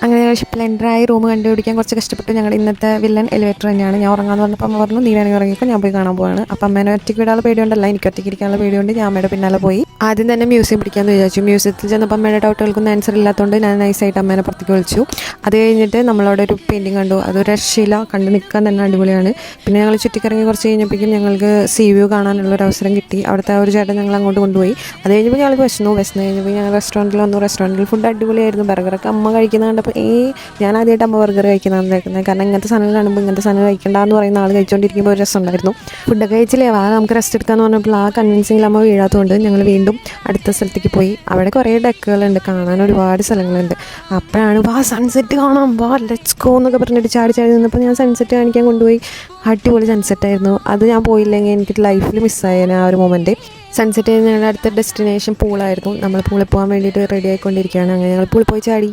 അങ്ങനെ സ്പ്ലെൻഡറായി റൂം കണ്ടുപിടിക്കാൻ കുറച്ച് കഷ്ടപ്പെട്ടു. ഞങ്ങളുടെ ഇന്നത്തെ വില്ലൻ എലിവേറ്റർ തന്നെയാണ്. ഞാൻ ഉറങ്ങാമെന്ന് പറഞ്ഞപ്പോൾ അമ്മ പറഞ്ഞു നീ വേണമെങ്കിൽ ഉറങ്ങിക്കോ, ഞാൻ പോയി കാണാൻ പോവാണ്. അപ്പം അമ്മേനെ ഒറ്റയ്ക്ക് വിടാനുള്ള പേടിയുണ്ടല്ല, എനിക്ക് ഒറ്റയ്ക്ക് ഇരിക്കാനുള്ള പേടിയുണ്ട്. ഞാൻ അമ്മയുടെ പിന്നാലെ പോയി. ആദ്യം തന്നെ മ്യൂസിയം പിടിക്കാമെന്ന് വിചാരിച്ചു. മ്യൂസിയത്തിൽ ചെന്നപ്പോൾ അമ്മയുടെ ഡൗട്ടുകൾക്കൊന്നും ആൻസർ ഇല്ലാത്തതുകൊണ്ട് ഞാൻ നൈസായിട്ട് അമ്മേനെ പുറത്തേക്ക് വിളിച്ചു. അത് കഴിഞ്ഞിട്ട് നമ്മളവിടെ ഒരു പെയിൻറ്റിങ് കണ്ടു. അത് രക്ഷയില്ല, കണ്ട് നിൽക്കാൻ തന്നെ അടിപൊളിയാണ്. പിന്നെ ഞങ്ങൾ ചുറ്റിക്കറങ്ങി കുറച്ച് കഴിഞ്ഞപ്പോഴേക്കും ഞങ്ങൾക്ക് സീ വ്യൂ കാണാനുള്ളൊരു അവസരം കിട്ടി. അവിടുത്തെ ഒരു ചേട്ടൻ ഞങ്ങൾ അങ്ങോട്ട് കൊണ്ടുപോയി. അത് കഴിഞ്ഞപ്പോൾ ഞങ്ങൾക്ക് വിശന്നു കഴിഞ്ഞപ്പോൾ ഞങ്ങൾ റെസ്റ്റോറൻറ്റിൽ വന്നു. റെസ്റ്റോറൻറ്റിൽ ഫുഡ് അടിപൊളിയായിരുന്നു. ബർഗറൊക്കെ അമ്മ കഴിക്കുന്നത് കണ്ടപ്പോൾ ഞാൻ ആദ്യമായിട്ട് അമ്മ ബർഗർ കഴിക്കുന്നതാണ് കഴിക്കുന്നത്. കാരണം ഇങ്ങനത്തെ സാധനങ്ങൾ കാണുമ്പോൾ ഇങ്ങനത്തെ സാധനം കഴിക്കേണ്ടെന്ന് പറയുന്ന ആൾ കഴിച്ചുകൊണ്ടിരിക്കുമ്പോൾ ഒരു രസമുണ്ടായിരുന്നു. ഫുഡൊക്കെ കഴിച്ചില്ലേ, നമുക്ക് റെസ്റ്റ് എടുക്കാമെന്ന് പറഞ്ഞപ്പോൾ ആ കൺവിൻസിങ്ങിൽ അമ്മ വീഴാത്തതുകൊണ്ട് ഞങ്ങൾ വീണ്ടും അടുത്ത സ്ഥലത്തേക്ക് പോയി. അവിടെ കുറേ ഡെക്കുകളുണ്ട്, കാണാൻ ഒരുപാട് സ്ഥലങ്ങളുണ്ട്. അപ്പോഴാണ് സൺസെറ്റ് കാണാം, ലെറ്റ്സ് ഗോ എന്നൊക്കെ പറഞ്ഞിട്ട് ചാടി നിന്നപ്പോൾ ഞാൻ സൺസെറ്റ് കാണിക്കാൻ കൊണ്ടുപോയി. അടിപൊളി സൺസെറ്റായിരുന്നു. അത് ഞാൻ പോയില്ലെങ്കിൽ എനിക്ക് ലൈഫിൽ മിസ്സായേനെ ആ ഒരു മൊമെൻറ്റ്. സൺസെറ്റ് ഞങ്ങളുടെ അടുത്ത ഡെസ്റ്റിനേഷൻ പൂളായിരുന്നു. നമ്മൾ പൂളിൽ പോകാൻ വേണ്ടിയിട്ട് റെഡി ആയിക്കൊണ്ടിരിക്കുകയാണ്. അങ്ങനെ ഞങ്ങൾ പൂളിൽ പോയി ചാടി.